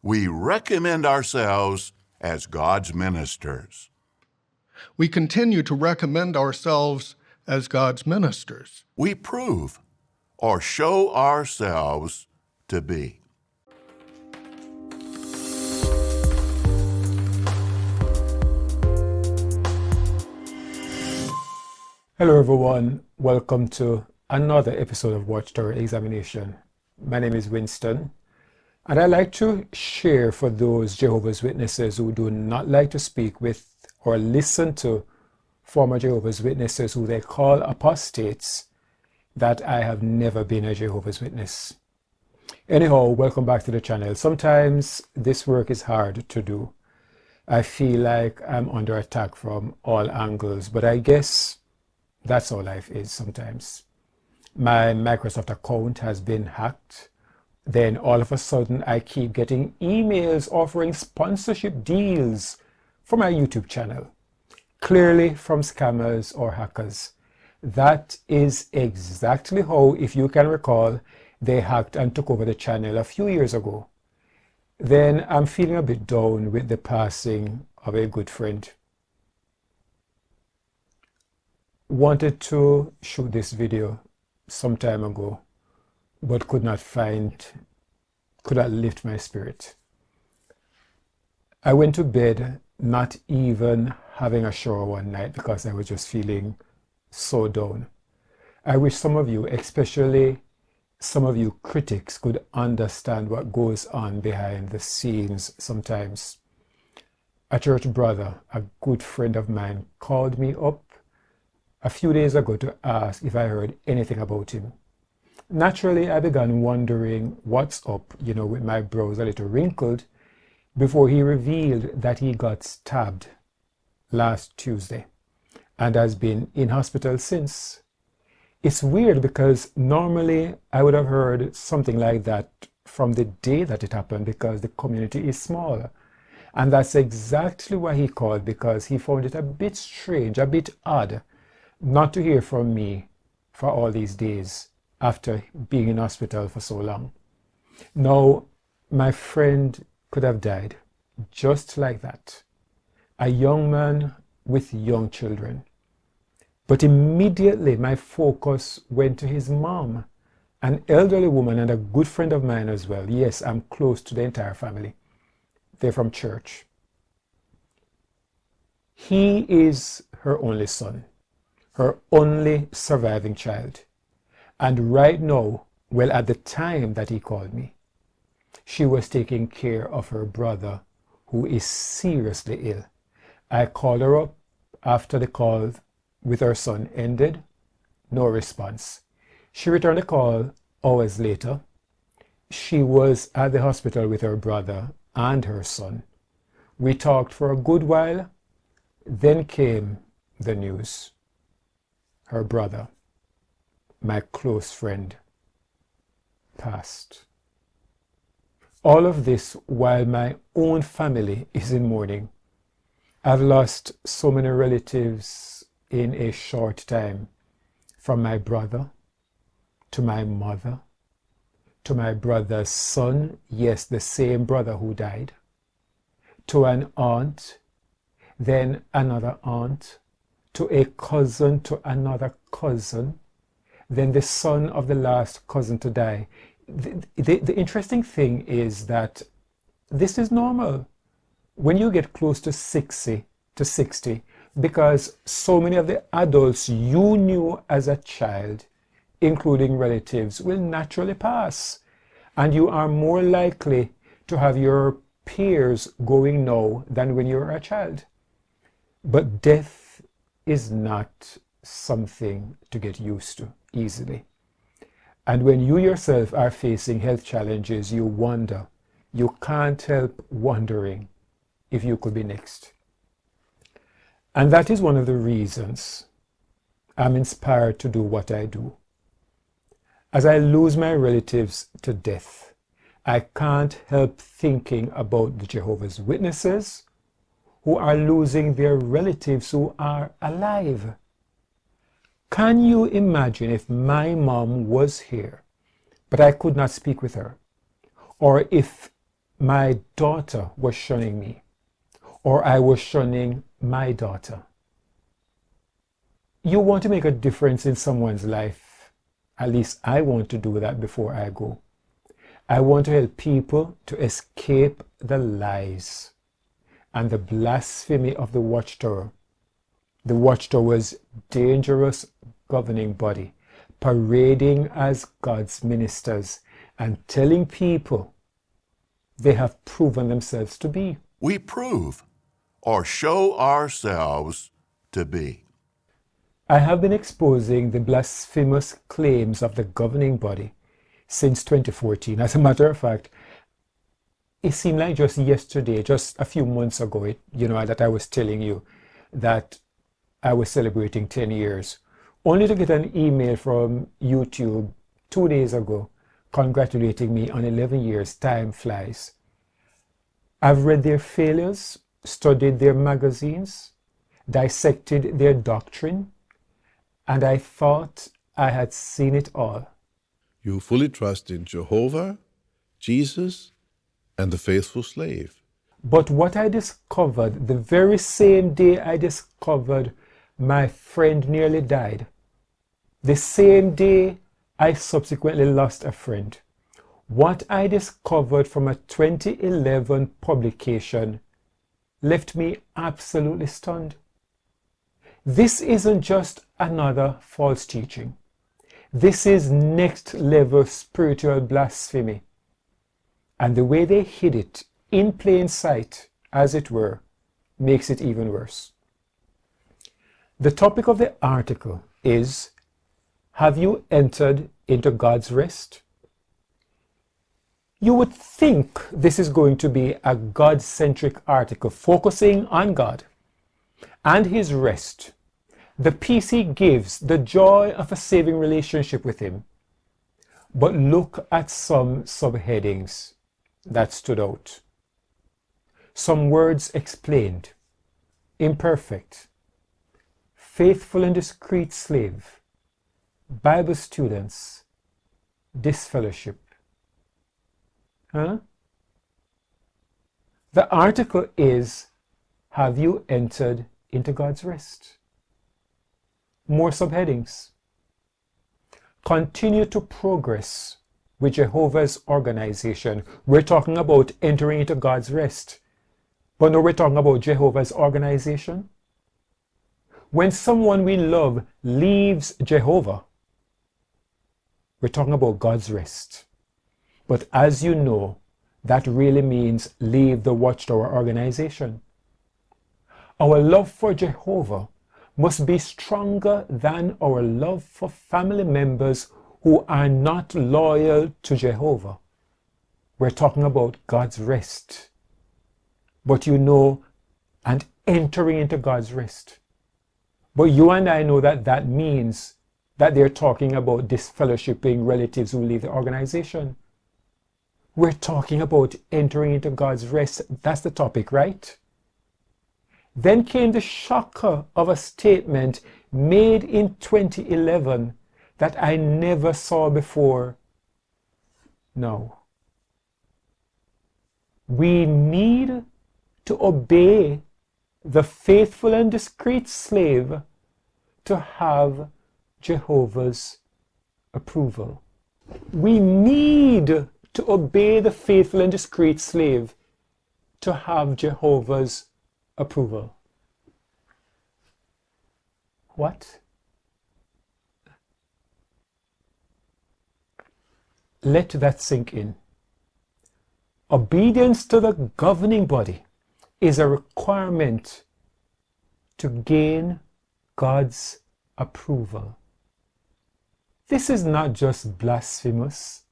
We recommend ourselves as God's ministers. We continue to recommend ourselves as God's ministers. We prove or show ourselves to be. Hello everyone, welcome to another episode of Watchtower Examination. My name is Winston, and I'd like to share for those Jehovah's Witnesses who do not like to speak with or listen to former Jehovah's Witnesses who they call apostates that I have never been a Jehovah's Witness. Anyhow, welcome back to the channel. Sometimes this work is hard to do. I feel like I'm under attack from all angles, but I guess that's how life is sometimes. My Microsoft account has been hacked. Then all of a sudden I keep getting emails offering sponsorship deals for my YouTube channel. Clearly from scammers or hackers. That is exactly how, if you can recall, they hacked and took over the channel a few years ago. Then I'm feeling a bit down with the passing of a good friend. Wanted to shoot this video some time ago, but could not lift my spirit. I went to bed not even having a shower one night because I was just feeling so down. I wish some of you, especially some of you critics, could understand what goes on behind the scenes sometimes. A church brother, a good friend of mine, called me up a few days ago to ask if I heard anything about him. Naturally, I began wondering what's up, with my brows a little wrinkled, before he revealed that he got stabbed last Tuesday and has been in hospital since. It's weird because normally I would have heard something like that from the day that it happened because the community is small. And that's exactly why he called, because he found it a bit strange, a bit odd, not to hear from me for all these days after being in hospital for so long. Now, my friend could have died just like that. A young man with young children. But immediately my focus went to his mom, an elderly woman and a good friend of mine as well. Yes, I'm close to the entire family. They're from church. He is her only son, her only surviving child. And right now, well, at the time that he called me, she was taking care of her brother who is seriously ill. I called her up after the call with her son ended. No response. She returned the call hours later. She was at the hospital with her brother and her son. We talked for a good while. Then came the news. Her brother, my close friend, passed. All of this while my own family is in mourning. I've lost so many relatives in a short time, from my brother to my mother to my brother's son, yes, the same brother who died, to an aunt, then another aunt, to a cousin, to another cousin, then the son of the last cousin to die. The interesting thing is that this is normal when you get close to 60, because so many of the adults you knew as a child, including relatives, will naturally pass. And you are more likely to have your peers going now than when you were a child. But death is not something to get used to easily. And when you yourself are facing health challenges, you wonder, you can't help wondering if you could be next. And that is one of the reasons I'm inspired to do what I do. As I lose my relatives to death, I can't help thinking about the Jehovah's Witnesses who are losing their relatives who are alive. Can you imagine if my mom was here, but I could not speak with her? Or if my daughter was shunning me, or I was shunning my daughter. You want to make a difference in someone's life. At least I want to do that before I go. I want to help people to escape the lies and the blasphemy of the Watchtower. The Watchtower's dangerous governing body, parading as God's ministers and telling people they have proven themselves to be. We prove or show ourselves to be. I have been exposing the blasphemous claims of the governing body since 2014. As a matter of fact, it seemed like just yesterday, just a few months ago, that I was telling you that I was celebrating 10 years, only to get an email from YouTube 2 days ago congratulating me on 11 years. Time flies. I've read their failures, studied their magazines, dissected their doctrine, and I thought I had seen it all. You fully trust in Jehovah, Jesus, and the faithful slave. But what I discovered the very same day I discovered my friend nearly died, the same day I subsequently lost a friend, what I discovered from a 2011 publication left me absolutely stunned. This isn't just another false teaching. This is next level spiritual blasphemy. And the way they hid it in plain sight, as it were, makes it even worse. The topic of the article is, have you entered into God's rest? You would think this is going to be a God-centric article focusing on God and His rest, the peace He gives, the joy of a saving relationship with Him. But look at some subheadings that stood out. Some words explained: imperfect, faithful and discreet slave, Bible students, disfellowship. The article is, have you entered into God's rest? More subheadings. Continue to progress with Jehovah's organization. We're talking about entering into God's rest. But now we're talking about Jehovah's organization. When someone we love leaves Jehovah, we're talking about God's rest. But as you know, that really means leave the Watchtower organization. Our love for Jehovah must be stronger than our love for family members who are not loyal to Jehovah. We're talking about God's rest. But and entering into God's rest. But you and I know that means that they're talking about disfellowshipping relatives who leave the organization. We're talking about entering into God's rest. That's the topic, right? Then came the shocker of a statement made in 2011 that I never saw before. No. We need to obey the faithful and discreet slave to have Jehovah's approval. We need to obey the faithful and discreet slave to have Jehovah's approval. What? Let that sink in. Obedience to the governing body is a requirement to gain God's approval. This is not just blasphemous.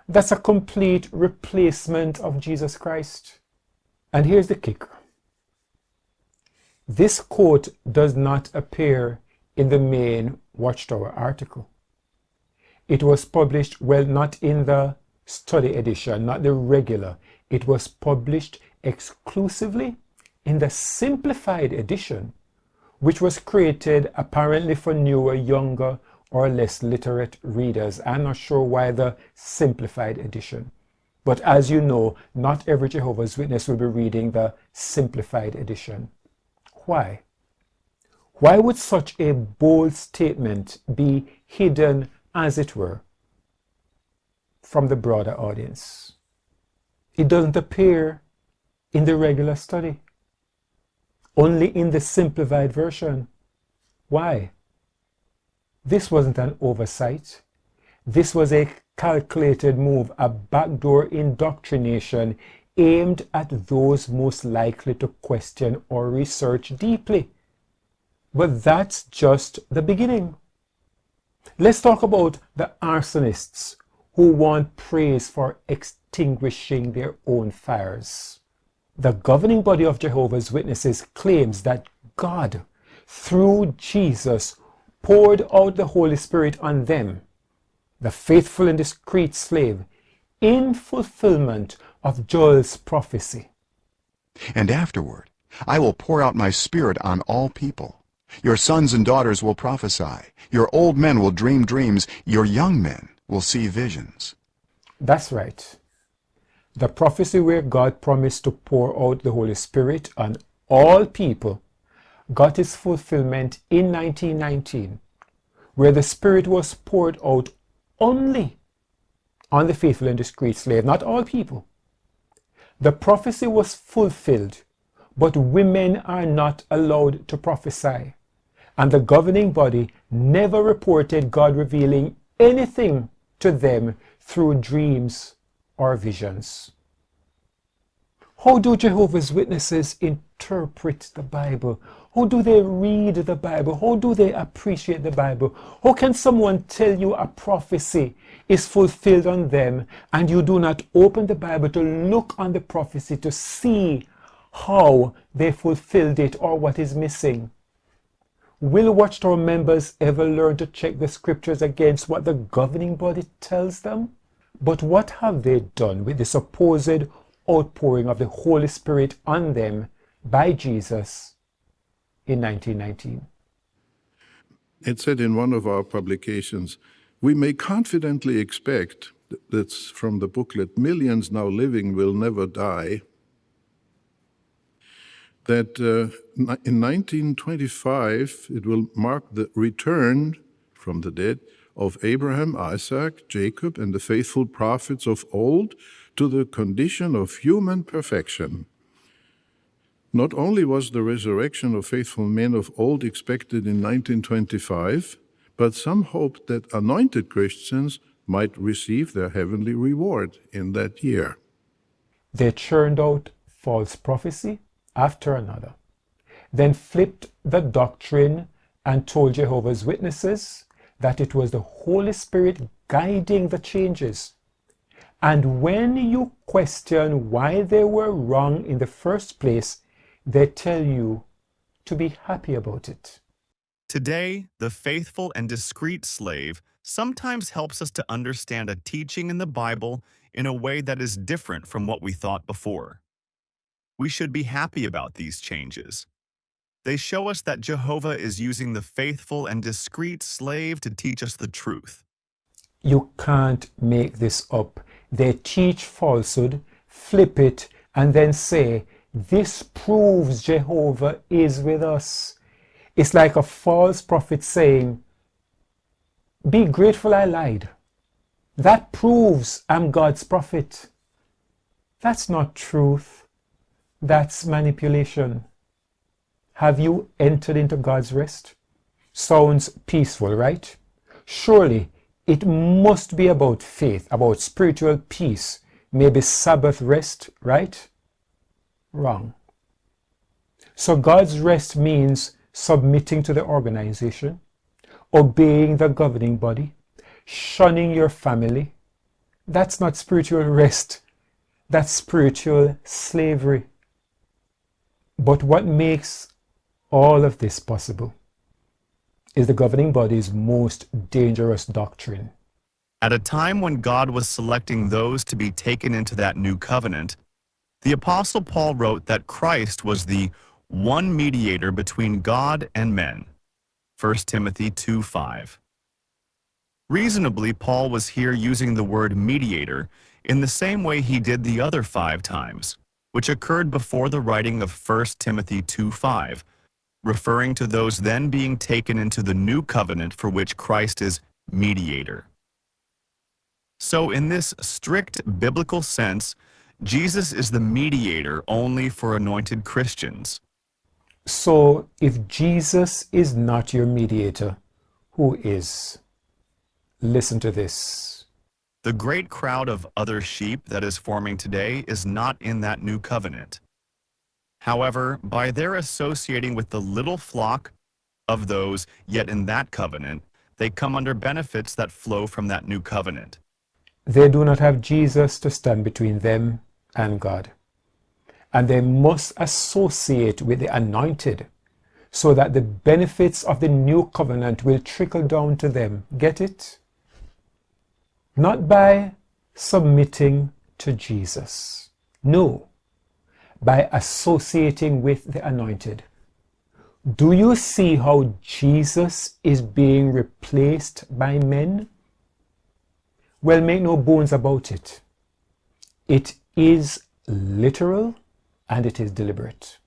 That's a complete replacement of Jesus Christ. And here's the kicker. This quote does not appear in the main Watchtower article. It was published, not in the study edition, not the regular. It was published exclusively in the Simplified Edition, which was created apparently for newer, younger, or less literate readers. I'm not sure why the Simplified Edition. But as you know, not every Jehovah's Witness will be reading the Simplified Edition. Why? Why would such a bold statement be hidden, as it were, from the broader audience? It doesn't appear in the regular study, only in the simplified version. Why? This wasn't an oversight. This was a calculated move, a backdoor indoctrination aimed at those most likely to question or research deeply. But that's just the beginning. Let's talk about the arsonists who want praise for extinguishing their own fires. The governing body of Jehovah's Witnesses claims that God, through Jesus, poured out the Holy Spirit on them, the faithful and discreet slave, in fulfillment of Joel's prophecy. And afterward, I will pour out my Spirit on all people. Your sons and daughters will prophesy. Your old men will dream dreams. Your young men will see visions. That's right. The prophecy where God promised to pour out the Holy Spirit on all people got its fulfillment in 1919, where the Spirit was poured out only on the faithful and discreet slave, not all people. The prophecy was fulfilled, but women are not allowed to prophesy, and the governing body never reported God revealing anything to them through dreams or visions. How do Jehovah's Witnesses interpret the Bible? How do they read the Bible? How do they appreciate the Bible? How can someone tell you a prophecy is fulfilled on them and you do not open the Bible to look on the prophecy to see how they fulfilled it or what is missing? Will Watchtower members ever learn to check the scriptures against what the governing body tells them? But what have they done with the supposed outpouring of the Holy Spirit on them by Jesus in 1919? It said in one of our publications, we may confidently expect, that's from the booklet, Millions Now Living Will Never Die, that in 1925 it will mark the return from the dead of Abraham, Isaac, Jacob, and the faithful prophets of old to the condition of human perfection. Not only was the resurrection of faithful men of old expected in 1925, but some hoped that anointed Christians might receive their heavenly reward in that year. They churned out false prophecy after another, then flipped the doctrine and told Jehovah's Witnesses that it was the Holy Spirit guiding the changes. And when you question why they were wrong in the first place, they tell you to be happy about it. Today, the faithful and discreet slave sometimes helps us to understand a teaching in the Bible in a way that is different from what we thought before. We should be happy about these changes. They show us that Jehovah is using the faithful and discreet slave to teach us the truth. You can't make this up. They teach falsehood, flip it, and then say, this proves Jehovah is with us. It's like a false prophet saying, be grateful I lied. That proves I'm God's prophet. That's not truth. That's manipulation. Have you entered into God's rest? Sounds peaceful, right? Surely it must be about faith, about spiritual peace, maybe Sabbath rest, right? Wrong. So God's rest means submitting to the organization, obeying the governing body, shunning your family. That's not spiritual rest. That's spiritual slavery. But what makes all of this possible is the governing body's most dangerous doctrine. At a time when God was selecting those to be taken into that new covenant, the Apostle Paul wrote that Christ was the one mediator between God and men. 1 Timothy 2:5. Reasonably, Paul was here using the word mediator in the same way he did the other 5 times, which occurred before the writing of 1 Timothy 2:5, referring to those then being taken into the new covenant for which Christ is mediator. So in this strict biblical sense, Jesus is the mediator only for anointed Christians. So if Jesus is not your mediator, who is? Listen to this. The great crowd of other sheep that is forming today is not in that new covenant. However, by their associating with the little flock of those yet in that covenant, they come under benefits that flow from that new covenant. They do not have Jesus to stand between them and God. And they must associate with the anointed so that the benefits of the new covenant will trickle down to them. Get it? Not by submitting to Jesus. No, by associating with the anointed. Do you see how Jesus is being replaced by men? Well, make no bones about it. It is literal and it is deliberate.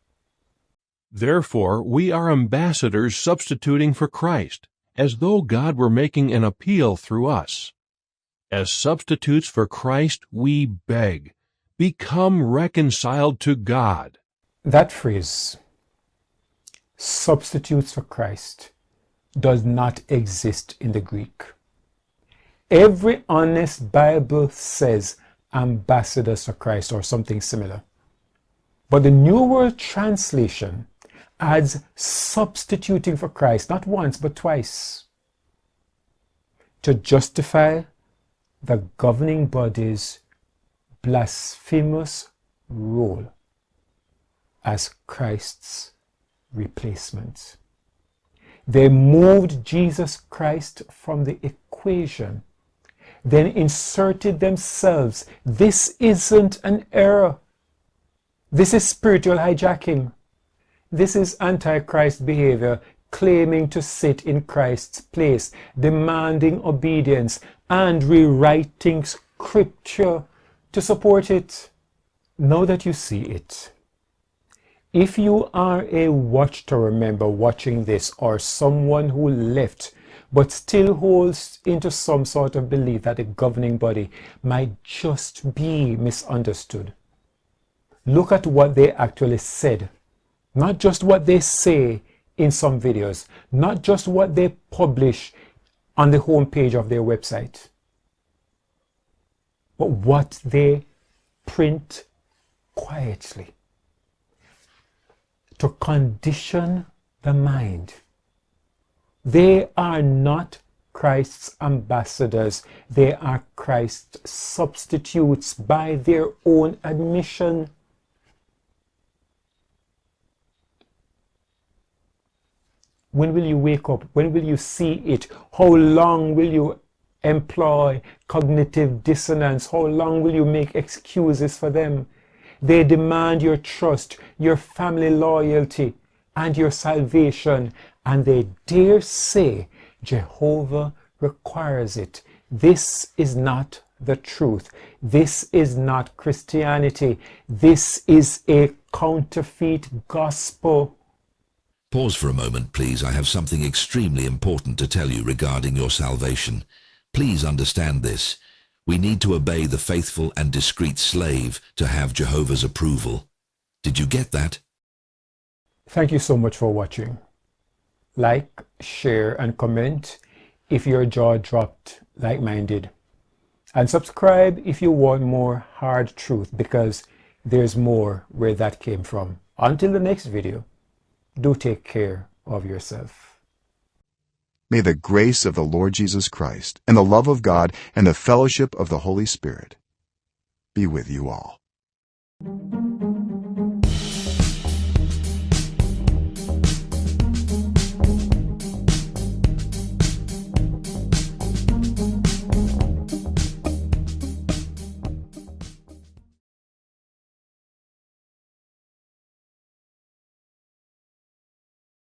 Therefore, we are ambassadors substituting for Christ, as though God were making an appeal through us. As substitutes for Christ, we beg, become reconciled to God. That phrase, substitutes for Christ, does not exist in the Greek. Every honest Bible says ambassadors for Christ or something similar. But the New World Translation adds substituting for Christ, not once but twice, to justify the governing body's blasphemous role as Christ's replacement. They moved Jesus Christ from the equation, then inserted themselves. This isn't an error. This is spiritual hijacking. This is antichrist behavior, claiming to sit in Christ's place, demanding obedience, and rewriting scripture to support it. Now that you see it, if you are a Watchtower member watching this, or someone who left but still holds into some sort of belief that the governing body might just be misunderstood, look at what they actually said, not just what they say in some videos, not just what they publish on the homepage of their website, but what they print quietly to condition the mind. They are not Christ's ambassadors. They are Christ's substitutes by their own admission. When will you wake up? When will you see it? How long will you employ cognitive dissonance? How long will you make excuses for them? They demand your trust, your family loyalty, and your salvation, and they dare say Jehovah requires it. This is not the truth. This is not Christianity. This is a counterfeit gospel. Pause for a moment, please. I have something extremely important to tell you regarding your salvation. Please understand this. We need to obey the faithful and discreet slave to have Jehovah's approval. Did you get that? Thank you so much for watching. Like, share, and comment if your jaw dropped like mine did. And subscribe if you want more hard truth, because there's more where that came from. Until the next video, do take care of yourself. May the grace of the Lord Jesus Christ and the love of God and the fellowship of the Holy Spirit be with you all.